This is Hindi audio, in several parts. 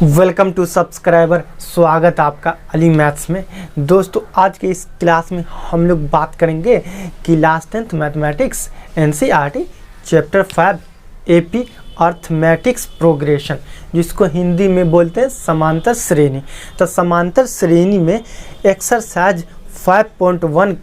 Welcome to subscriber. स्वागत आपका अली मैथ्स में। दोस्तों आज के इस क्लास में हम लोग बात करेंगे कि class 10th mathematics NCERT chapter 5 AP arithmetics progression, जिसको हिंदी में बोलते हैं समांतर श्रेणी। तो समांतर श्रेणी में एक्सरसाइज 5.1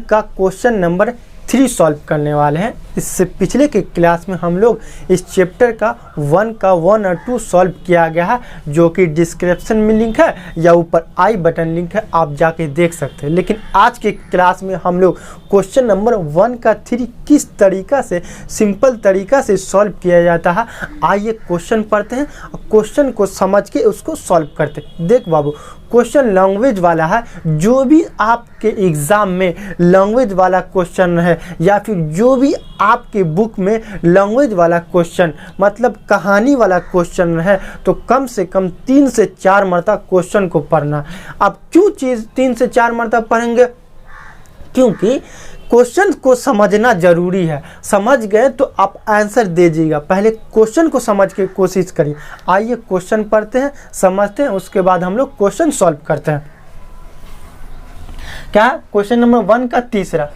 का क्वेश्चन नंबर 3 सॉल्व करने वाले हैं। इससे पिछले के क्लास में हम लोग इस चैप्टर का 1 और 2 सॉल्व किया गया है, जो कि डिस्क्रिप्शन में लिंक है या ऊपर आई बटन लिंक है, आप जाके देख सकते हैं। लेकिन आज के क्लास में हम लोग क्वेश्चन नंबर 1 का 3 किस तरीका से सिंपल तरीका से सॉल्व किया जाता है, आइए क्वेश्चन पढ़ते हैं और क्वेश्चन को समझ के उसको सॉल्व करते हैं। देख बाबू, क्वेश्चन लैंग्वेज वाला है। जो भी आपके एग्ज़ाम में लैंग्वेज वाला क्वेश्चन है या फिर जो भी आपके बुक में लैंग्वेज वाला क्वेश्चन मतलब कहानी वाला क्वेश्चन है, तो कम से कम 3 से 4 मरतबा क्वेश्चन को पढ़ना। अब क्यों चीज़ 3 से 4 मरतबा पढ़ेंगे? क्योंकि क्वेश्चन को समझना जरूरी है। समझ गए तो आप आंसर दे दीजिएगा। पहले क्वेश्चन को समझ के कोशिश करिए। आइए क्वेश्चन पढ़ते हैं, समझते हैं, उसके बाद हम लोग क्वेश्चन सॉल्व करते हैं। क्या क्वेश्चन नंबर 1 का तीसरा,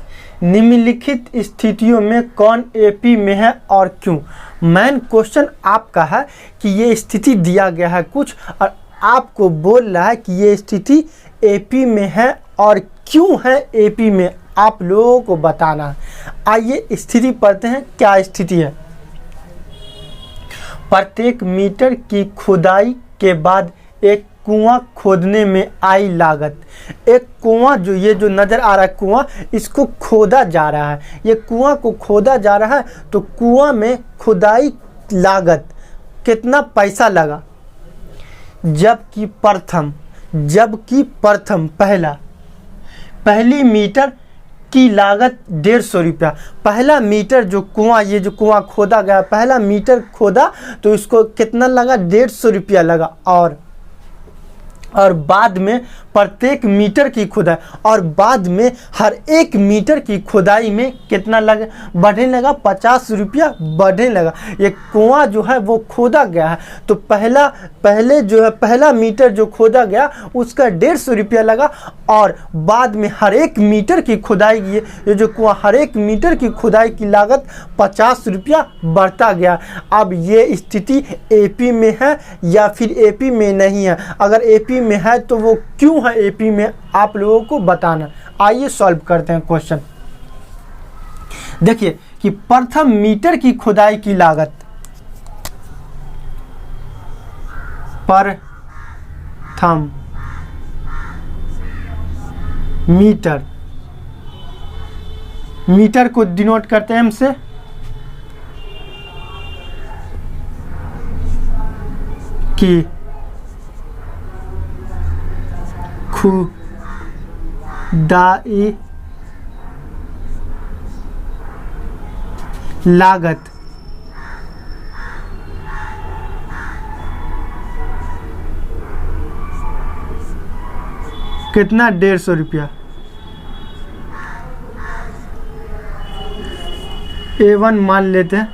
निम्नलिखित स्थितियों में कौन एपी में है और क्यों? मेन क्वेश्चन आपका है कि ये स्थिति दिया गया है कुछ और आपको बोल रहा है कि ये स्थिति एपी में है और क्यों है एपी में, आप लोगों को बताना है। आइए स्थिति पढ़ते हैं। क्या स्थिति है? प्रत्येक मीटर की खुदाई के बाद एक कुआं खोदने में आई लागत। एक कुआं जो नज़र आ रहा है कुआं, इसको खोदा जा रहा है। ये कुआं को खोदा जा रहा है, तो कुआं में खुदाई लागत कितना पैसा लगा? जबकि प्रथम पहली मीटर की लागत 150 रुपया। पहला मीटर जो कुआं खोदा गया, पहला मीटर खोदा तो इसको कितना लगा? 150 रुपया लगा। और बाद में प्रत्येक मीटर की खुदाई और बाद में हर एक मीटर की खुदाई में कितना लगा? बढ़ने लगा 50 रुपया बढ़ने लगा। ये कुआं जो है वो खोदा गया है, तो पहला मीटर जो खोदा गया उसका 150 रुपया लगा और बाद में हर एक मीटर की खुदाई ये जो कुआं हर एक मीटर की खुदाई की लागत 50 रुपया बढ़ता गया। अब ये स्थिति एपी में है या फिर एपी में नहीं है? अगर एपी में है तो वो क्यों है एपी में, आप लोगों को बताना। आइए सॉल्व करते हैं क्वेश्चन। देखिए कि प्रथम मीटर की खुदाई की लागत, प्रथम मीटर को डिनोट करते हैं एम से, कि खुदाई लागत कितना? 150 रुपया। A1 मान लेते हैं।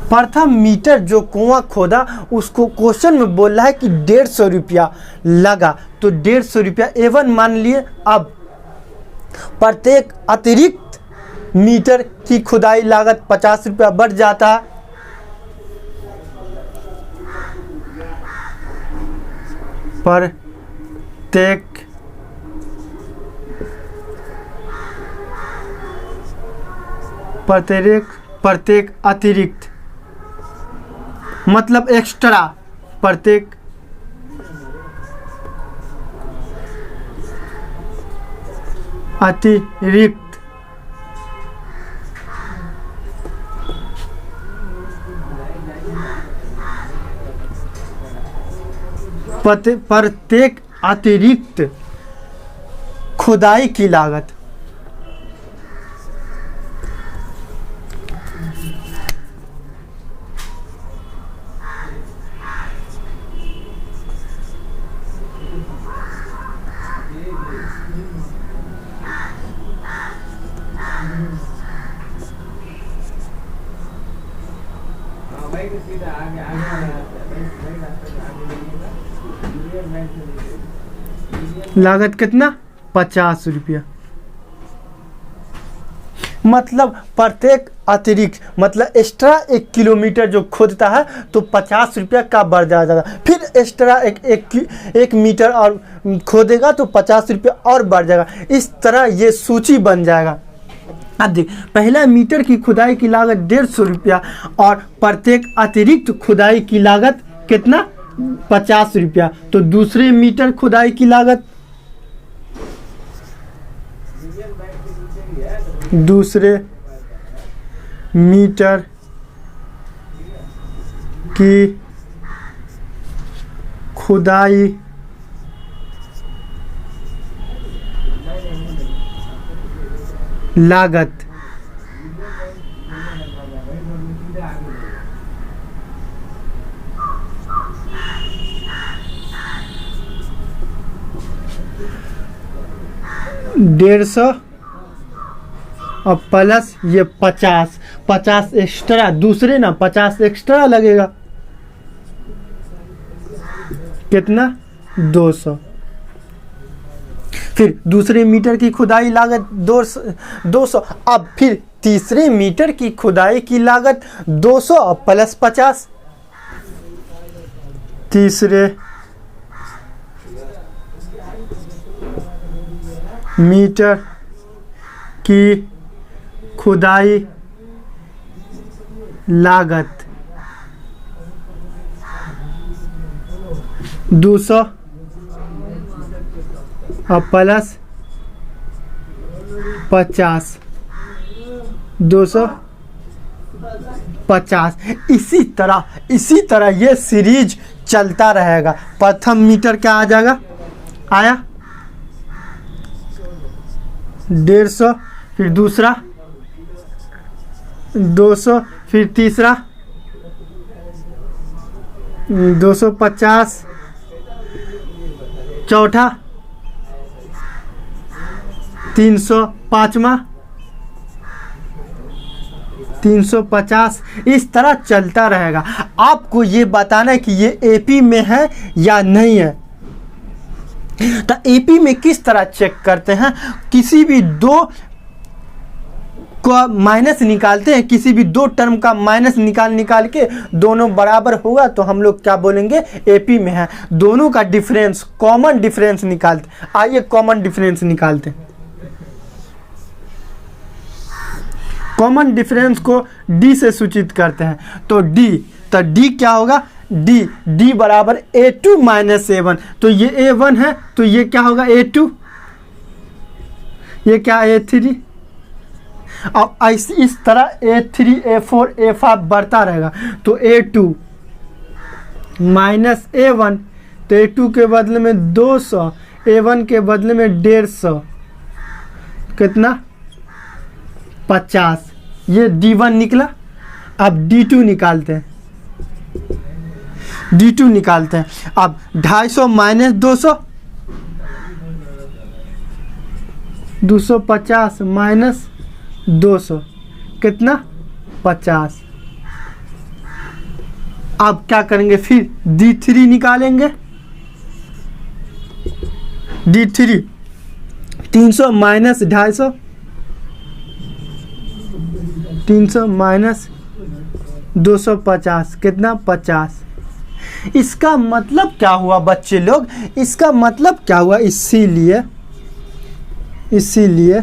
प्रथम मीटर जो कुआं खोदा उसको क्वेश्चन में बोल रहा है कि 150 रुपया लगा, तो 150 रुपया A1 मान लिए। अब प्रत्येक अतिरिक्त मीटर की खुदाई लागत 50 रुपया बढ़ जाता है। प्रत्येक अतिरिक्त मतलब एक्स्ट्रा, प्रत्येक अतिरिक्त खुदाई की लागत लागत कितना 50 रुपया। मतलब प्रत्येक अतिरिक्त मतलब एक्स्ट्रा 1 किलोमीटर जो खोदता है तो 50 रुपया का बढ़ जाएगा। फिर एक्स्ट्रा एक मीटर और खोदेगा तो 50 रुपया और बढ़ जाएगा। इस तरह ये सूची बन जाएगा। अब देख, पहला मीटर की खुदाई की लागत 150 रुपया और प्रत्येक अतिरिक्त खुदाई की लागत कितना 50 रुपया। तो दूसरे मीटर खुदाई की लागत, दूसरे मीटर की खुदाई लागत $150 और प्लस ये 50 एक्स्ट्रा, दूसरे ना 50 एक्स्ट्रा लगेगा, कितना 200। फिर दूसरे मीटर की खुदाई लागत 200। अब फिर तीसरे मीटर की खुदाई की लागत 200 और प्लस 50। तीसरे मीटर की खुदाई लागत 200 और प्लस 50, 250। इसी तरह ये सीरीज चलता रहेगा। प्रथम मीटर क्या आ जाएगा, आया 150, फिर दूसरा 200, फिर तीसरा 250, चौथा 300, पांचवा 350। इस तरह चलता रहेगा। आपको ये बताना है कि ये एपी में है या नहीं है। तो एपी में किस तरह चेक करते हैं, किसी भी दो को माइनस निकालते हैं, किसी भी दो टर्म का माइनस निकाल के दोनों बराबर होगा तो हम लोग क्या बोलेंगे, एपी में है। दोनों का डिफरेंस, कॉमन डिफरेंस निकालते। आइए कॉमन डिफरेंस निकालते हैं। कॉमन डिफरेंस को डी से सूचित करते हैं। तो डी क्या होगा, डी बराबर A2 माइनस A1। तो ये A1 है तो ये क्या होगा A2, ये क्या A3। अब इस तरह A3 A4 A5 बढ़ता रहेगा। तो A2 माइनस A1, तो A2 के बदले में 200, A1 के बदले में 150, कितना 50। ये D1 निकला। अब D2 निकालते हैं। अब 250 माइनस 200, 250 माइनस 200, कितना 50। अब क्या करेंगे, फिर D3 निकालेंगे। D3 300 माइनस 250, 300 माइनस 250, कितना 50। इसका मतलब क्या हुआ बच्चे लोग, इसका मतलब क्या हुआ, इसीलिए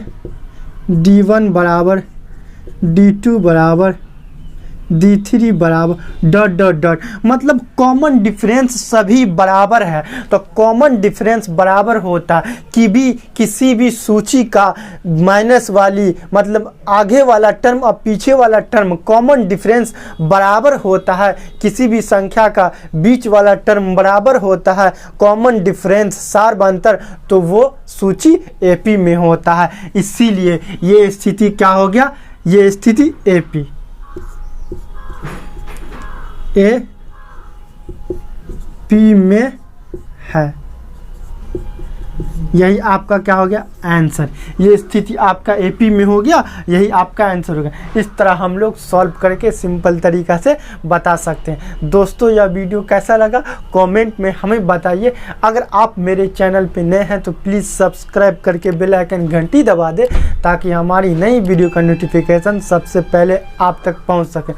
D1 बराबर D2 बराबर D3 बराबर डॉट डॉट डॉट, मतलब कॉमन डिफरेंस सभी बराबर है। तो कॉमन डिफरेंस बराबर होता है कि भी किसी भी सूची का माइनस वाली मतलब आगे वाला टर्म और पीछे वाला टर्म, कॉमन डिफरेंस बराबर होता है। किसी भी संख्या का बीच वाला टर्म बराबर होता है, कॉमन डिफरेंस सार्वभौमिक, तो वो सूची एपी में होता है। इसीलिए ये स्थिति क्या हो गया, ये स्थिति एपी में है। यही आपका क्या हो गया आंसर। ये स्थिति आपका एपी में हो गया, यही आपका आंसर हो गया। इस तरह हम लोग सॉल्व करके सिंपल तरीका से बता सकते हैं। दोस्तों यह वीडियो कैसा लगा कमेंट में हमें बताइए। अगर आप मेरे चैनल पे नए हैं तो प्लीज़ सब्सक्राइब करके बेल आइकन घंटी दबा दें ताकि हमारी नई वीडियो का नोटिफिकेशन सबसे पहले आप तक पहुंच सके।